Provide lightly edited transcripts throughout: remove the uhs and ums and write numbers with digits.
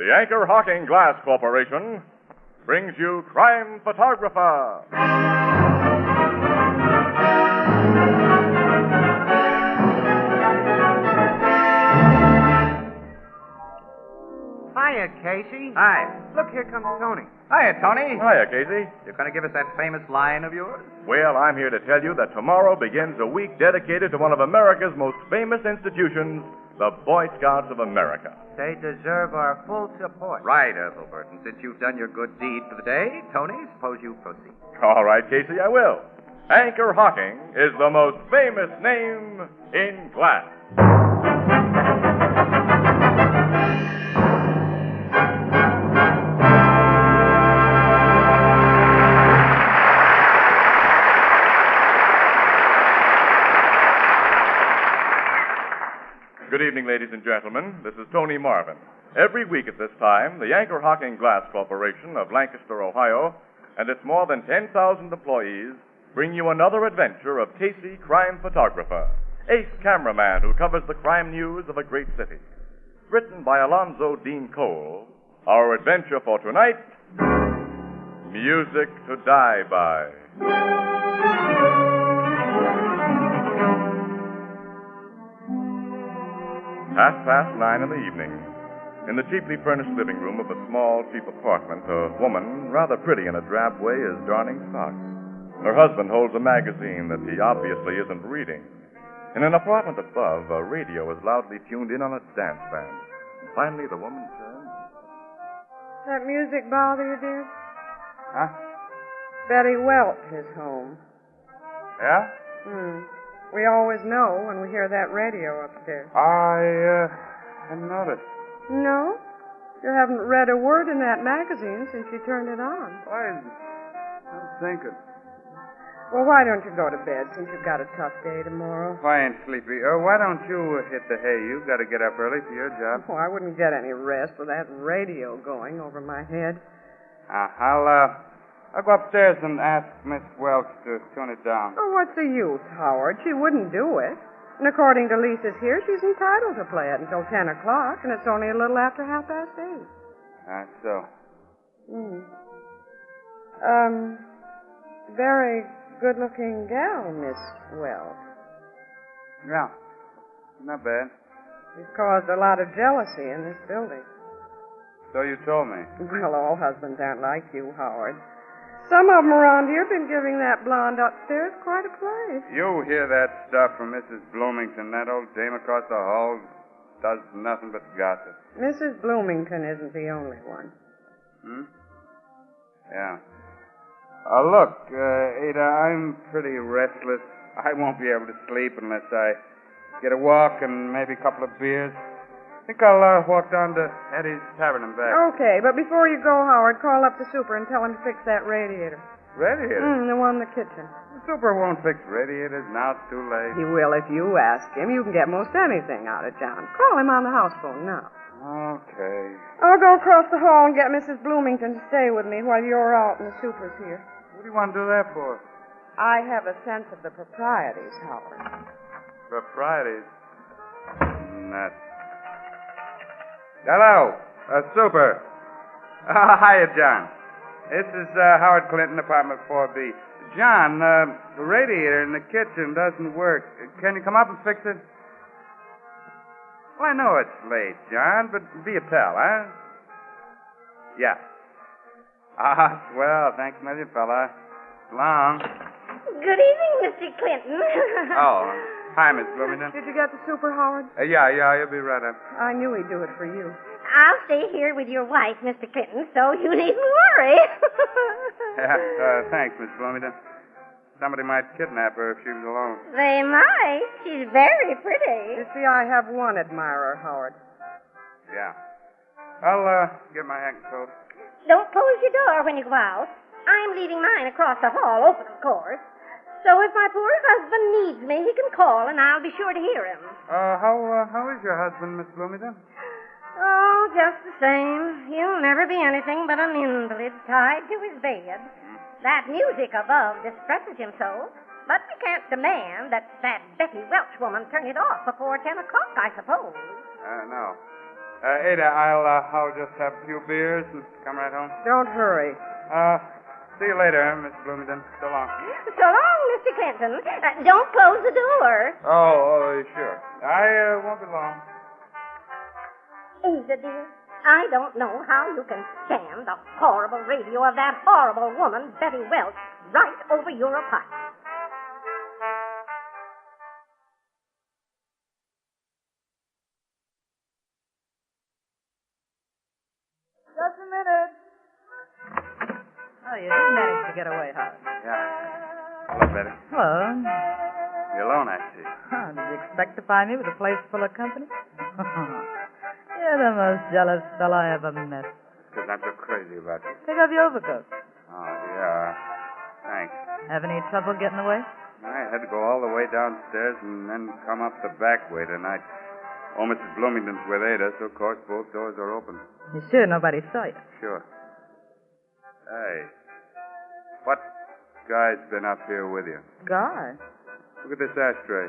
The Anchor Hocking Glass Corporation brings you Crime Photographer. Hiya, Casey. Hi. Look, here comes Tony. Hiya, Tony. Hiya, Casey. You're going to give us that famous line of yours? Well, I'm here to tell you that tomorrow begins a week dedicated to one of America's most famous institutions, the Boy Scouts of America. They deserve our full support. Right, Ethelbert. And since you've done your good deed for the day, Tony, suppose you proceed. All right, Casey, I will. Anchor Hocking is the most famous name in glass. Good evening, ladies and gentlemen. This is Tony Marvin. Every week at this time, the Anchor Hocking Glass Corporation of Lancaster, Ohio, and its more than 10,000 employees bring you another adventure of Casey, crime photographer, ace cameraman who covers the crime news of a great city. Written by Alonzo Dean Cole, our adventure for tonight, Music to Die By. 9:30 in the evening. In the cheaply furnished living room of a small, cheap apartment, a woman, rather pretty in a drab way, is darning socks. Her husband holds a magazine that he obviously isn't reading. In an apartment above, a radio is loudly tuned in on a dance band. Finally, the woman turns. That music bother you, dear? Huh? Betty Welch is home. Yeah? We always know when we hear that radio upstairs. I hadn't noticed. No? You haven't read a word in that magazine since you turned it on. I'm thinking. Well, why don't you go to bed since you've got a tough day tomorrow? I ain't sleepy. Why don't you hit the hay? You've got to get up early for your job. Oh, I wouldn't get any rest with that radio going over my head. I'll go upstairs and ask Miss Welch to tune it down. Oh, what's the use, Howard? She wouldn't do it. And according to Lisa's here, she's entitled to play it until 10 o'clock, and it's only a little after 8:30. That's so. Very good-looking gal, Miss Welch. Yeah. Not bad. She's caused a lot of jealousy in this building. So you told me. Well, all husbands aren't like you, Howard. Some of them around here have been giving that blonde upstairs quite a play. You hear that stuff from Mrs. Bloomington. That old dame across the hall does nothing but gossip. Mrs. Bloomington isn't the only one. Yeah. Look, Ada, I'm pretty restless. I won't be able to sleep unless I get a walk and maybe a couple of beers. I think I'll walk down to Eddie's Tavern and back. Okay, but before you go, Howard, call up the super and tell him to fix that radiator. Radiator? The one in the kitchen. The super won't fix radiators. Now it's too late. He will if you ask him. You can get most anything out of John. Call him on the house phone now. Okay. I'll go across the hall and get Mrs. Bloomington to stay with me while you're out and the super's here. What do you want to do that for? I have a sense of the proprieties, Howard. Proprieties? Nuts. Hello, super. Hiya, John. This is Howard Clinton, apartment 4B. John, the radiator in the kitchen doesn't work. Can you come up and fix it? Well, I know it's late, John, but be a pal, huh? Yeah. Swell. Thanks a million, fella. Long. Good evening, Mr. Clinton. Oh, hi, Miss Bloomington. Did you get the super, Howard? Yeah, you'll be right up. I knew he'd do it for you. I'll stay here with your wife, Mr. Clinton, so you needn't worry. Thanks, Miss Bloomington. Somebody might kidnap her if she was alone. They might. She's very pretty. You see, I have one admirer, Howard. Yeah. I'll get my hat and coat. Don't close your door when you go out. I'm leaving mine across the hall, open, of course. So if my poor husband needs me, he can call, and I'll be sure to hear him. How is your husband, Miss Bloomington? Oh, just the same. He'll never be anything but an invalid tied to his bed. That music above distresses him so. But we can't demand that Betty Welch woman turn it off before 10 o'clock, I suppose. No. Ada, I'll just have a few beers and come right home. Don't hurry. See you later, Miss Bloomington. So long. So long, Mr. Clinton. Don't close the door. Oh, sure. I won't be long. Ada, dear, I don't know how you can stand the horrible radio of that horrible woman, Betty Welch, right over your apartment. Just a minute. Oh, you did manage to get away, Howard. Yeah. Hello, Betty. Hello. You're alone, I see. Huh, did you expect to find me with a place full of company? You're the most jealous fellow I ever met. Because I'm so crazy about you. Take off your overcoat. Oh, yeah. Thanks. Have any trouble getting away? I had to go all the way downstairs and then come up the back way tonight. Oh, Mrs. Bloomington's with Ada, so of course both doors are open. You sure nobody saw you? Sure. Hey, what guy's been up here with you? God. Look at this ashtray.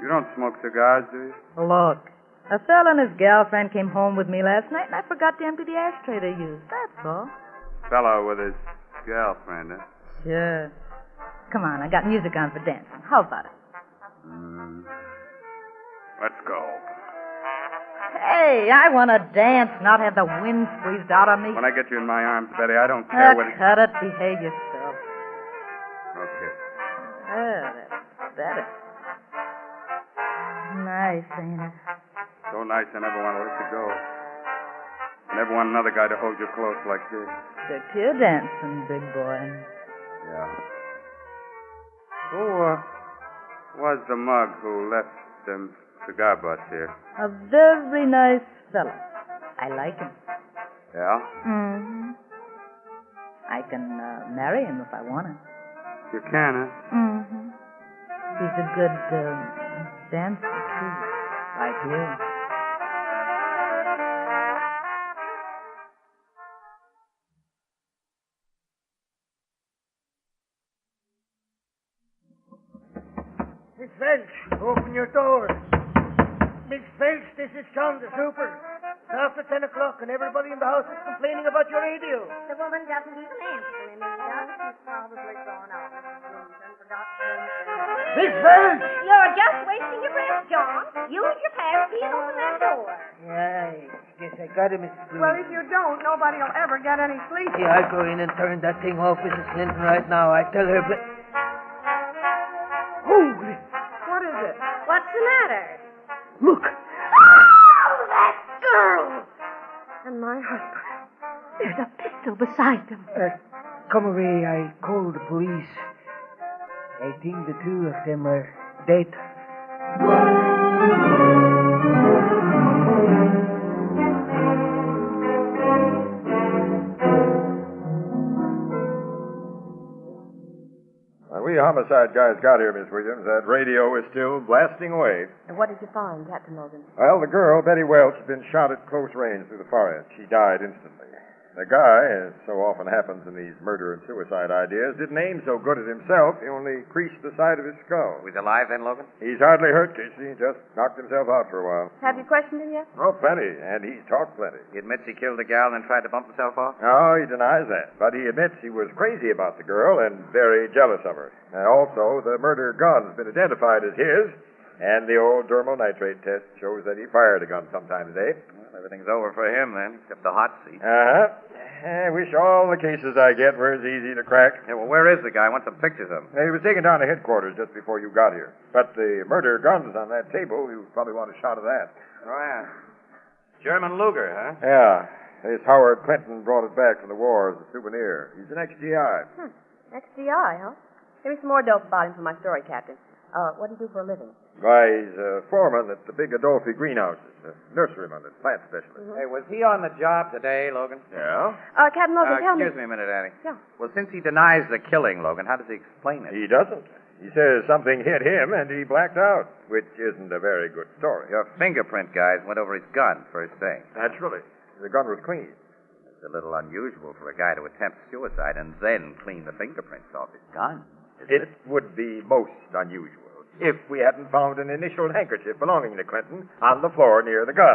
You don't smoke cigars, do you? Look, a fella and his girlfriend came home with me last night, and I forgot to empty the ashtray they used. That's all. Fellow with his girlfriend, huh? Sure. Come on, I got music on for dancing. How about it? Let's go. Hey, I want to dance, not have the wind squeezed out of me. When I get you in my arms, Betty, I don't care what... Cut it. Behave yourself. Okay. That's better. Nice, ain't it? So nice I never want to let you go. I never want another guy to hold you close like this. Stick to your dancing, big boy. Yeah. Who was the mug who left them cigar butts here? A very nice fellow. I like him. Yeah? Mm-hmm. I can marry him if I want to. You can, huh? Mm-hmm. He's a good dancer, too. Like you. Miss Welch, open your door. Miss Welch, this is John the Super. It's after 10 o'clock and everybody in the house is complaining about your radio. The woman doesn't even answer him, Ada. She's probably gone out. Miss Welch! You're just wasting your breath, John. Use your pass key and open that door. Yeah, I guess I got it, Mrs. Well, if you don't, nobody will ever get any sleep. Yeah, I'll go in and turn that thing off, Mrs. Clinton, right now. I tell her... Holy! What is it? What's the matter? Look! Oh, that girl! And my husband. There's a pistol beside them. Come away. I called the police. I think the two of them are dead. When we homicide guys got here, Miss Williams, that radio was still blasting away. And what did you find, Captain Logan? Well, the girl, Betty Welch, had been shot at close range through the forehead. She died instantly. The guy, as so often happens in these murder and suicide ideas, didn't aim so good at himself. He only creased the side of his skull. He's alive then, Logan? He's hardly hurt, Casey. He just knocked himself out for a while. Have you questioned him yet? Oh, plenty. And he's talked plenty. He admits he killed the gal and then tried to bump himself off? No, he denies that. But he admits he was crazy about the girl and very jealous of her. And also, the murder gun's been identified as his, and the old dermal nitrate test shows that he fired a gun sometime today. Well, everything's over for him then, except the hot seat. Uh-huh. I wish all the cases I get were as easy to crack. Yeah, well, where is the guy? I want some pictures of him. He was taken down to headquarters just before you got here. But the murder gun's on that table. You probably want a shot of that. Oh, yeah. German Luger, huh? Yeah. This Howard Clinton brought it back from the war as a souvenir. He's an ex-GI. XGI, huh? Give me some more dope about him for my story, Captain. What do you do for a living? Why, he's a foreman at the big Adolphi greenhouses, a nurseryman and plant specialist. Hey, was he on the job today, Logan? Yeah? Captain Logan, tell me. Excuse me a minute, Annie. Yeah. Well, since he denies the killing, Logan, how does he explain it? He doesn't. He says something hit him and he blacked out, which isn't a very good story. Your fingerprint guys went over his gun first thing. Naturally. The gun was clean. It's a little unusual for a guy to attempt suicide and then clean the fingerprints off his gun, isn't it? It would be most unusual if we hadn't found an initial handkerchief belonging to Clinton on the floor near the gun.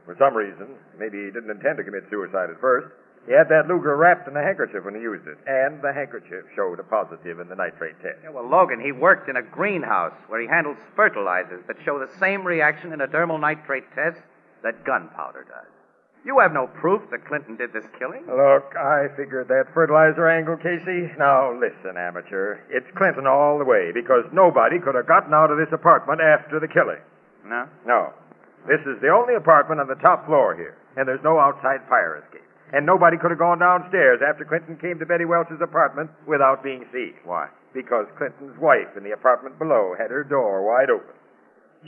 For some reason, maybe he didn't intend to commit suicide at first, he had that Luger wrapped in a handkerchief when he used it, and the handkerchief showed a positive in the nitrate test. Yeah, well, Logan, he worked in a greenhouse where he handles fertilizers that show the same reaction in a dermal nitrate test that gunpowder does. You have no proof that Clinton did this killing. Look, I figured that fertilizer angle, Casey. Now, listen, amateur. It's Clinton all the way, because nobody could have gotten out of this apartment after the killing. No? No. This is the only apartment on the top floor here, and there's no outside fire escape. And nobody could have gone downstairs after Clinton came to Betty Welch's apartment without being seen. Why? Because Clinton's wife in the apartment below had her door wide open.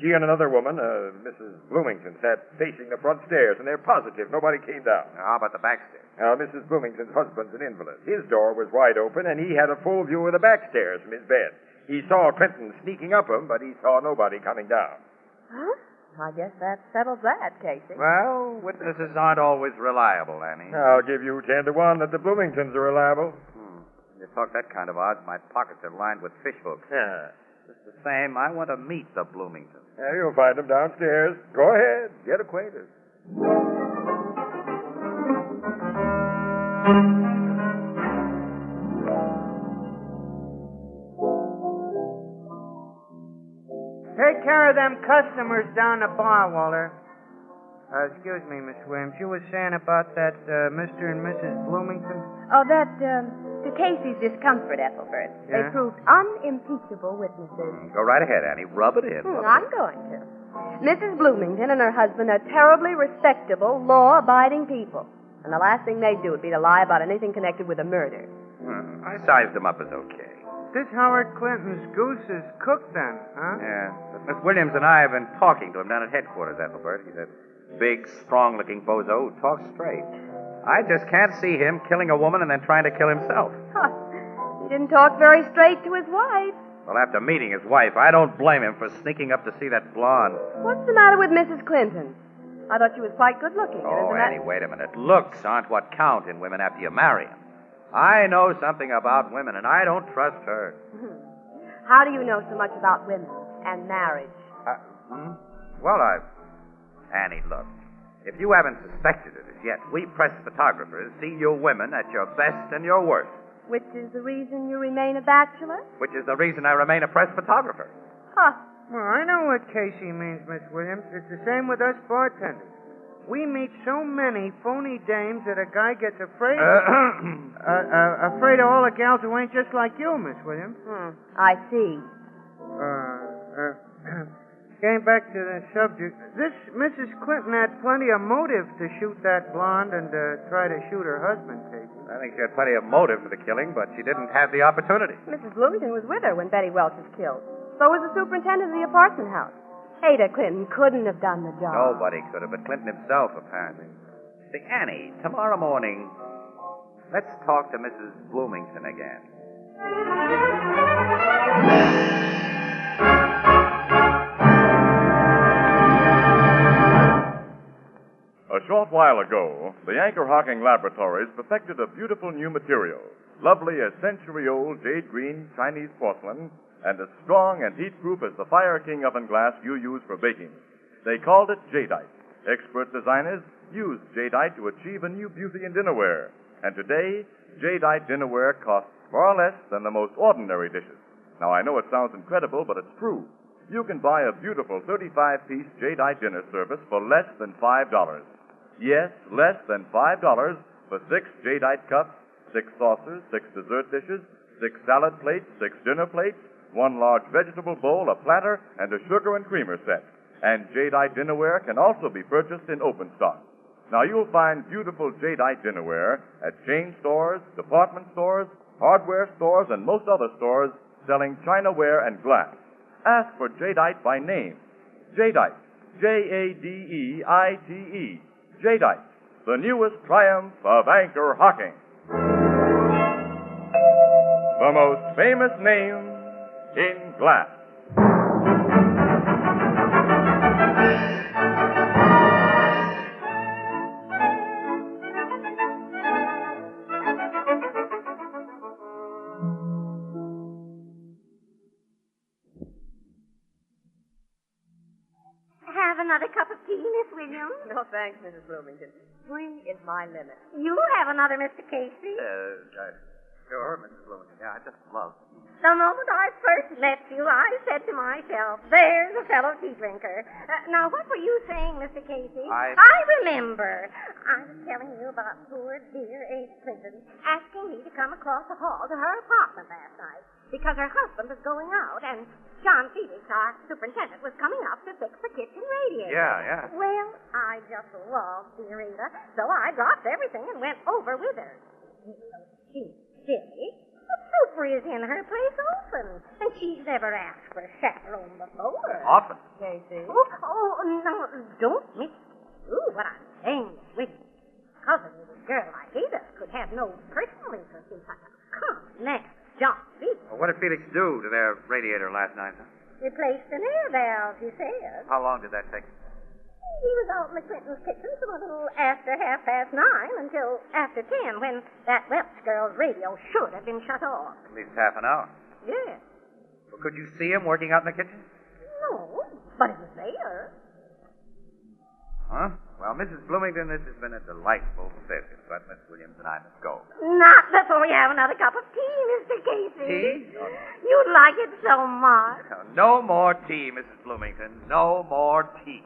She and another woman, Mrs. Bloomington, sat facing the front stairs, and they're positive nobody came down. Now, how about the back stairs? Now, Mrs. Bloomington's husband's an invalid. His door was wide open, and he had a full view of the back stairs from his bed. He saw Clinton sneaking up them, but he saw nobody coming down. Huh? I guess that settles that, Casey. Well, witnesses aren't always reliable, Annie. I'll give you 10 to 1 that the Bloomingtons are reliable. When you talk that kind of odds, my pockets are lined with fish hooks. Yeah. Just the same, I want to meet the Bloomingtons. Yeah, you'll find them downstairs. Go ahead. Get acquainted. Take care of them customers down the bar, Walter. Excuse me, Miss Williams. You were saying about that Mr. and Mrs. Bloomington? Oh, to Casey's discomfort, Ethelbert. Yeah? They proved unimpeachable witnesses. Go right ahead, Annie. Rub it in. I'm going to. Mrs. Bloomington and her husband are terribly respectable, law-abiding people. And the last thing they'd do would be to lie about anything connected with a murder. I sized them up as okay. This Howard Clinton's goose is cooked then, huh? Yeah. But Miss Williams and I have been talking to him down at headquarters, Ethelbert. He's a big, strong-looking bozo who talks straight. I just can't see him killing a woman and then trying to kill himself. Huh. He didn't talk very straight to his wife. Well, after meeting his wife, I don't blame him for sneaking up to see that blonde. What's the matter with Mrs. Clinton? I thought she was quite good-looking. Oh, Annie, wait a minute. Looks aren't what count in women after you marry them. I know something about women, and I don't trust her. How do you know so much about women and marriage? Well, Annie, look. If you haven't suspected it as yet, we press photographers see you women at your best and your worst. Which is the reason you remain a bachelor? Which is the reason I remain a press photographer. Huh. Well, I know what Casey means, Miss Williams. It's the same with us bartenders. We meet so many phony dames that a guy gets afraid afraid of all the gals who ain't just like you, Miss Williams. I see. Getting back to the subject, this Mrs. Clinton had plenty of motive to shoot that blonde and try to shoot her husband, Casey. I think she had plenty of motive for the killing, but she didn't have the opportunity. Mrs. Bloomington was with her when Betty Welch was killed. So was the superintendent of the apartment house. Ada Clinton couldn't have done the job. Nobody could have, but Clinton himself, apparently. See, Annie, tomorrow morning, let's talk to Mrs. Bloomington again. A short while ago, the Anchor Hocking Laboratories perfected a beautiful new material, lovely as century-old jade green Chinese porcelain, and as strong and heat-proof as the Fire King oven glass you use for baking. They called it jadeite. Expert designers used jadeite to achieve a new beauty in dinnerware. And today, jadeite dinnerware costs far less than the most ordinary dishes. Now, I know it sounds incredible, but it's true. You can buy a beautiful 35-piece jadeite dinner service for less than $5. Yes, less than $5 for 6 jadeite cups, 6 saucers, 6 dessert dishes, 6 salad plates, 6 dinner plates, 1 large vegetable bowl, a platter, and a sugar and creamer set. And jadeite dinnerware can also be purchased in open stock. Now, you'll find beautiful jadeite dinnerware at chain stores, department stores, hardware stores, and most other stores selling chinaware and glass. Ask for jadeite by name. Jadeite. Jadeite. Jadeite. The newest triumph of Anchor Hocking. The most famous name in glass. Have another cup of tea, Miss Williams? ma'am. No, thanks, Mrs. Bloomington. 3 is my limit. You have another Mr. Casey. Sure, Mrs. Bloomington. Yeah, I just love The moment I first met you, I said to myself, there's a fellow tea drinker. Now, what were you saying, Mr. Casey? I remember. I was telling you about poor, dear Ada Clinton asking me to come across the hall to her apartment last night because her husband was going out and John Felix, our superintendent, was coming up to fix the kitchen radiator. Yeah. Well, I just love dear Ada, so I dropped everything and went over with her. She's silly. The super is in her place often, and she's never asked for a chaperone before. Often. Casey. No, don't misconstrue what I'm saying, Whitney. Because a little girl like Ada could have no personal interest in such a common man as John Felix. Well, what did Felix do to their radiator last night, huh? Replaced an air valve, he said. How long did that take? He was out in the Clinton's kitchen from a little after 9:30 until after 10, when that Welch girl's radio should have been shut off. At least half an hour. Yes. Well, could you see him working out in the kitchen? No, but it was there. Huh? Well, Mrs. Bloomington, this has been a delightful visit, but Miss Williams and I must go. Not before you have another cup of tea, Mr. Casey. Tea? Oh, no. You'd like it so much. No more tea, Mrs. Bloomington. No more tea.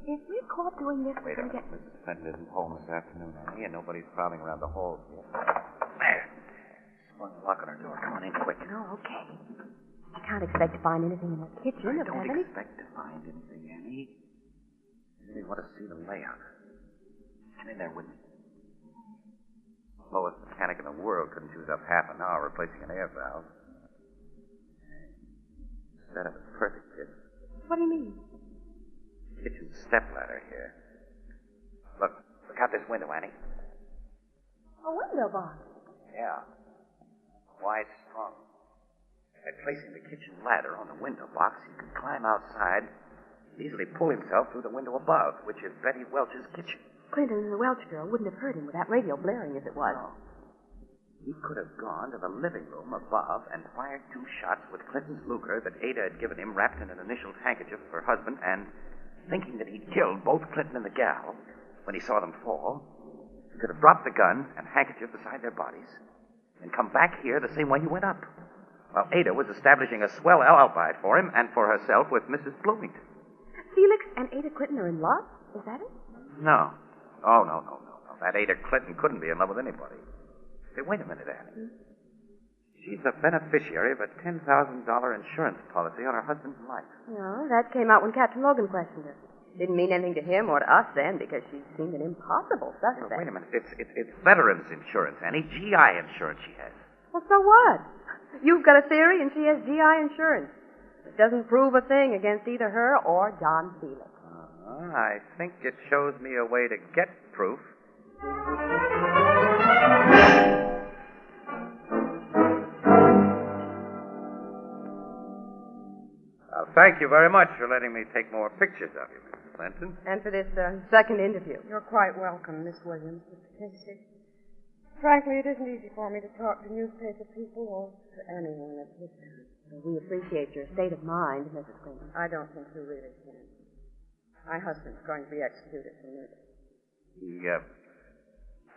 If we're caught doing this, Wait a minute. Mrs. Fenton isn't home this afternoon, honey, and nobody's prowling around the halls yet. There. Swung the lock on her door. Come on in quick. No, okay. I can't expect to find anything in the kitchen. I don't expect to find anything, Annie. I really want to see the layout. Come in there with me. The slowest mechanic in the world couldn't use up half an hour replacing an air valve. Setup is perfect, kid. What do you mean? Kitchen step ladder here. Look out this window, Annie. A window box. Yeah. Wide strong. By placing the kitchen ladder on the window box, he could climb outside and easily pull himself through the window above, which is Betty Welch's kitchen. Clinton and the Welch girl wouldn't have heard him with that radio blaring as it was. No. He could have gone to the living room above and fired 2 shots with Clinton's Luger that Ada had given him wrapped in an initialed handkerchief of her husband, and thinking that he'd killed both Clinton and the gal when he saw them fall, he could have dropped the gun and handkerchief beside their bodies and come back here the same way he went up, while Ada was establishing a swell alibi for him and for herself with Mrs. Bloomington. Felix and Ada Clinton are in love? Is that it? No. Oh, no. That Ada Clinton couldn't be in love with anybody. Say, wait a minute, Annie. She's the beneficiary of a $10,000 insurance policy on her husband's life. No, that came out when Captain Logan questioned her. Didn't mean anything to him or to us then because she seemed an impossible suspect. Wait a minute. It's veterans insurance, Annie. GI insurance she has. Well, so what? You've got a theory and she has GI insurance. It doesn't prove a thing against either her or John Felix. I think it shows me a way to get proof. Thank you very much for letting me take more pictures of you, Mrs. Clinton. And for this second interview. You're quite welcome, Miss Williams, Mr. Casey. Frankly, it isn't easy for me to talk to newspaper people or to anyone at this time. We appreciate your state of mind, Mrs. Clinton. I don't think you really can. My husband's going to be executed for murder. He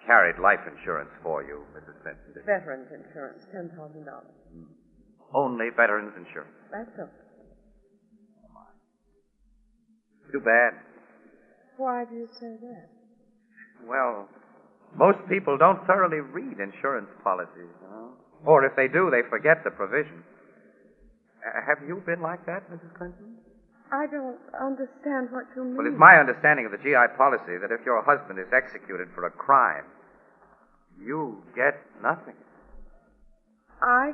carried life insurance for you, Mrs. Clinton. Didn't he? Veterans insurance, $10,000. Only veterans insurance. That's all. Too bad. Why do you say that? Well, most people don't thoroughly read insurance policies, you know. Or if they do, they forget the provisions. Have you been like that, Mrs. Clinton? I don't understand what you mean. Well, it's my understanding of the GI policy that if your husband is executed for a crime, you get nothing.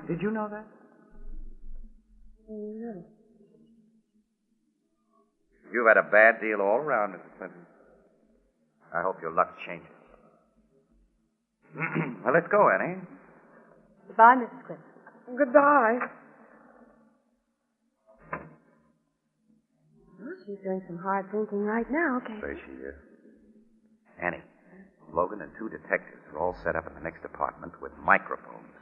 Did you know that? No. You've had a bad deal all around, Mrs. Clinton. I hope your luck changes. Well, let's go, Annie. Goodbye, Mrs. Clinton. Goodbye. Well, she's doing some hard thinking right now, okay? So she is. Annie, Logan and 2 detectives are all set up in the next apartment with microphones.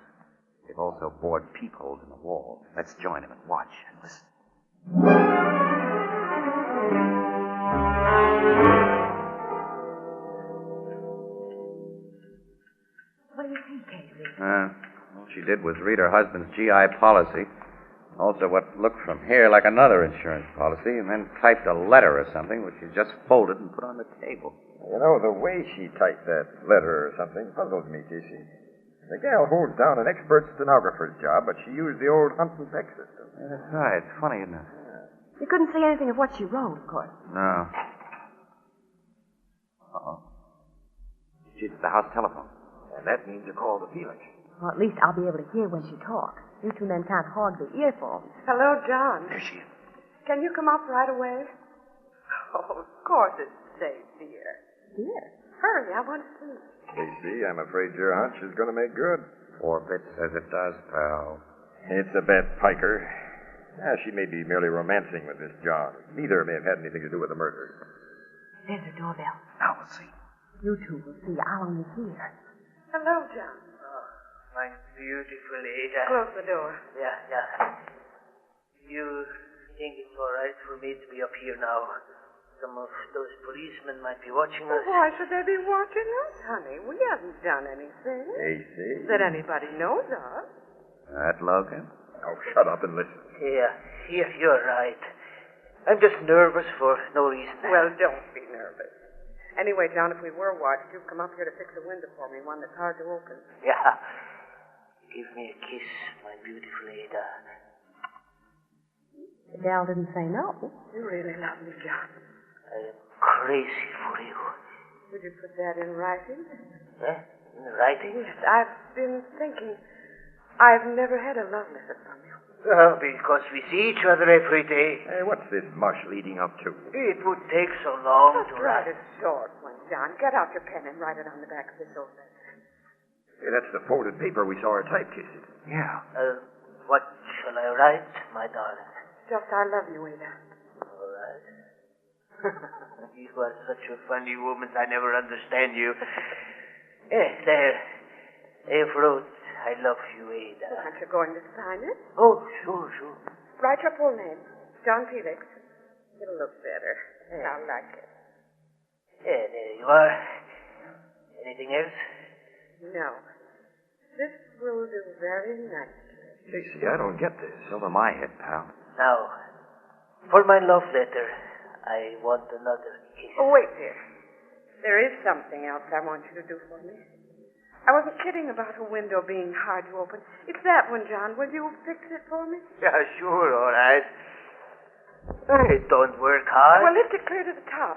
They've also bored peepholes in the wall. Let's join them and watch and listen. What do you think, Casey? All she did was read her husband's GI policy. Also what looked from here like another insurance policy, and then typed a letter or something, which she just folded and put on the table. You know, the way she typed that letter or something puzzles me, Casey. The gal holds down an expert stenographer's job, but she used the old Hunt and Peck system. Yeah, that's right. It's funny, isn't it? You couldn't see anything of what she wrote, of course. No. Uh-oh. It's the house telephone. And that means a call to Felix. Well, at least I'll be able to hear when she talks. You two men can't hog the earphones. Hello, John. There she is. Can you come up right away? Oh, of course it's safe, dear. Dear. Hurry, I want to see. Casey, I'm afraid your hunch is going to make good. Forbit says it does, pal. It's a bet, Piker. She may be merely romancing with this John. Neither may have had anything to do with the murder. There's her doorbell. Now we'll see. You two will see. I'll only hear. Hello, John. My beautiful Ada. Close the door. Yeah. You think it's all right for me to be up here now? Some of those policemen might be watching us. Why should they be watching us, honey? We haven't done anything Casey? that anybody knows of. That Logan? Oh, shut up and listen. Yeah, you're right. I'm just nervous for no reason. Well, don't be nervous. Anyway, John, if we were watched, you'd come up here to fix a window for me, one that's hard to open. Yeah. Give me a kiss, my beautiful Ada. The gal didn't say no. You really love me, John. I am crazy for you. Would you put that in writing? In writing? Yes, I've been thinking. I've never had a love letter from you. Because we see each other every day. Hey, what's this mush leading up to? It would take so long Just to write write. a short one, John. Get out your pen and write it on the back of this old letter. Hey, that's the folded paper we saw her type, Casey. Yeah. What shall I write, my darling? Just I love you, Ada. All right. You are such a funny woman. I never understand you. There. I've wrote, I love you, Ada. Well, aren't you going to sign it? Oh, sure. Write your full name. John Felix. It'll look better. I'll like it. Yeah, there you are. Anything else? No. This will do very nicely. Casey, I don't get this. Over my head, pal. Now, for my love letter, I want another kiss. Oh, wait, dear. There is something else I want you to do for me. I wasn't kidding about a window being hard to open. It's that one, John. Will you fix it for me? Yeah, sure, all right. It don't work hard. Well, lift it clear to the top.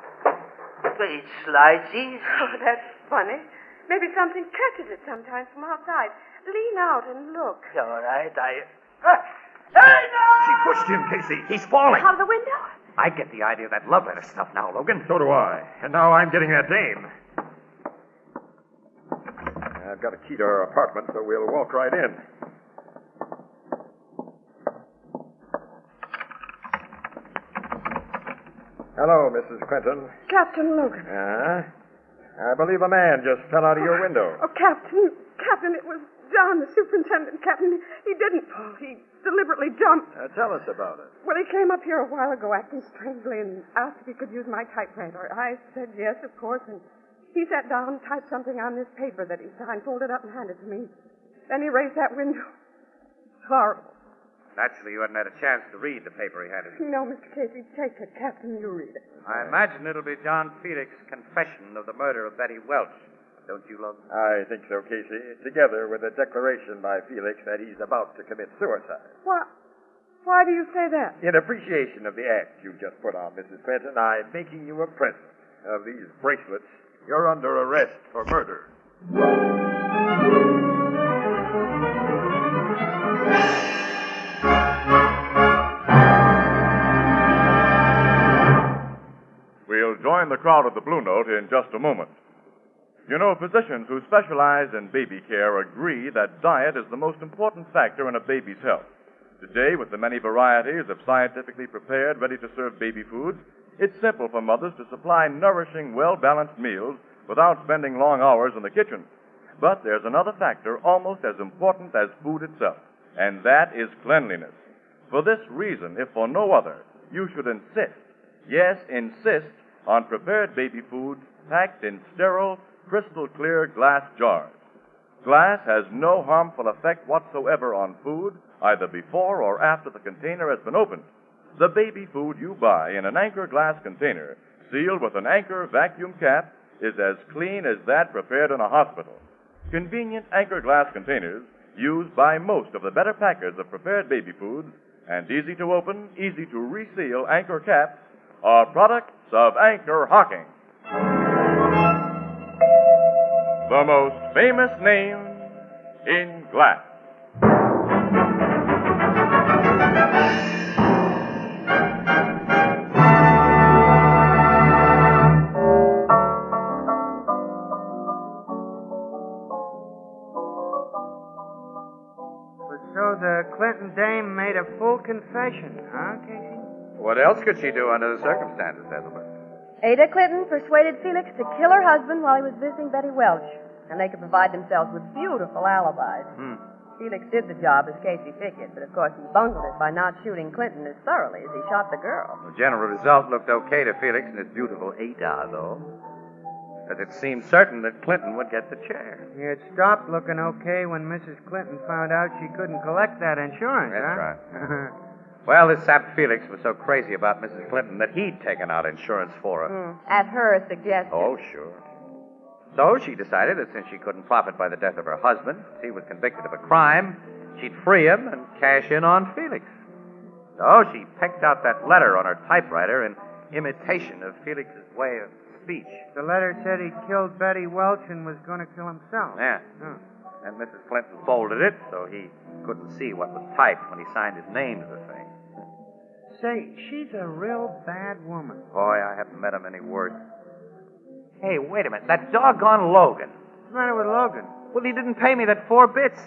It slides easy. Oh, that's funny. Maybe something catches it sometimes from outside. Lean out and look. All right, Hey, no! She pushed him, Casey. He's falling. Out of the window? I get the idea of that love letter stuff now, Logan. So do I. And now I'm getting that dame. I've got a key to her apartment, so we'll walk right in. Hello, Mrs. Quentin. Captain Logan. I believe a man just fell out of your window. Oh, Captain, it was John, the superintendent. Captain, he didn't fall. He deliberately jumped. Tell us about it. Well, he came up here a while ago acting strangely and asked if he could use my typewriter. I said yes, of course, and he sat down and typed something on this paper that he signed, folded up and handed to me. Then he raised that window. Horrible. Naturally, you hadn't had a chance to read the paper he handed you. No, Mr. Casey, take it. Captain, you read it. I imagine it'll be John Felix's confession of the murder of Betty Welch. Don't you, Logan? I think so, Casey. Together with a declaration by Felix that he's about to commit suicide. Why do you say that? In appreciation of the act you just put on, Mrs. Quentin, I'm making you a present of these bracelets. You're under arrest for murder. We'll join the crowd at the Blue Note in just a moment. You know, physicians who specialize in baby care agree that diet is the most important factor in a baby's health. Today, with the many varieties of scientifically prepared, ready-to-serve baby foods, it's simple for mothers to supply nourishing, well-balanced meals without spending long hours in the kitchen. But there's another factor almost as important as food itself, and that is cleanliness. For this reason, if for no other, you should insist, yes, insist, on prepared baby food packed in sterile, crystal-clear glass jars. Glass has no harmful effect whatsoever on food, either before or after the container has been opened. The baby food you buy in an Anchor glass container, sealed with an Anchor vacuum cap, is as clean as that prepared in a hospital. Convenient Anchor glass containers, used by most of the better packers of prepared baby foods, and easy to open, easy to reseal Anchor caps, are products of Anchor Hocking. The most famous name in glass. So the Clinton dame made a full confession, huh, Casey? What else could she do under the circumstances, Ethelbert? Ada Clinton persuaded Felix to kill her husband while he was visiting Betty Welch, and they could provide themselves with beautiful alibis. Felix did the job as Casey figured, but of course he bungled it by not shooting Clinton as thoroughly as he shot the girl. The general result looked okay to Felix and his beautiful Ada, though. But it seemed certain that Clinton would get the chair. It stopped looking okay when Mrs. Clinton found out she couldn't collect that insurance, That's huh? right. Well, this sap Felix was so crazy about Mrs. Clinton that he'd taken out insurance for her. At her suggestion. Oh, sure. So she decided that since she couldn't profit by the death of her husband, he was convicted of a crime, she'd free him and cash in on Felix. So she pecked out that letter on her typewriter in imitation of Felix's way of speech. The letter said he'd killed Betty Welch and was going to kill himself. Yeah. And Mrs. Clinton folded it so he couldn't see what was typed when he signed his name to the thing. Say, she's a real bad woman. Boy, I haven't met him any worse. Hey, wait a minute. That doggone Logan. What's the matter with Logan? Well, he didn't pay me that 4 bits.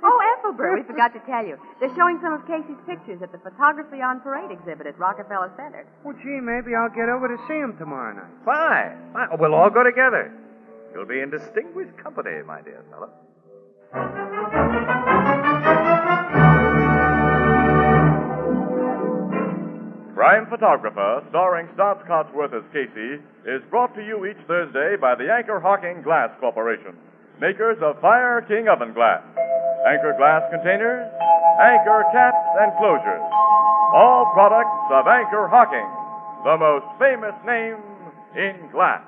Oh, Ethelbert, we forgot to tell you. They're showing some of Casey's pictures at the Photography on Parade exhibit at Rockefeller Center. Well, gee, maybe I'll get over to see him tomorrow night. Fine. Oh, we'll all go together. You'll be in distinguished company, my dear fellow. Crime Photographer, starring Stotts Cotsworth as Casey, is brought to you each Thursday by the Anchor Hocking Glass Corporation, makers of Fire King Oven Glass, Anchor Glass Containers, Anchor Caps and Closures. All products of Anchor Hocking, the most famous name in glass.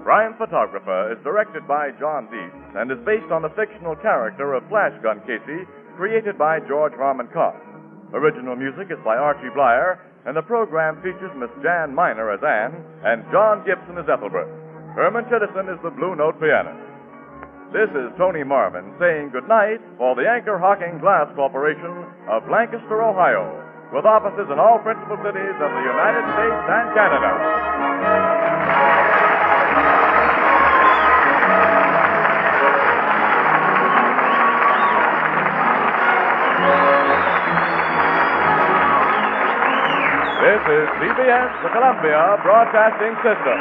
Crime Photographer is directed by John Deese and is based on the fictional character of Flash Gun Casey, created by George Harmon Cox. Original music is by Archie Blyer, and the program features Miss Jan Miner as Anne and John Gibson as Ethelbert. Herman Chittison is the Blue Note pianist. This is Tony Marvin saying goodnight for the Anchor Hocking Glass Corporation of Lancaster, Ohio, with offices in all principal cities of the United States and Canada. This is CBS, the Columbia Broadcasting System.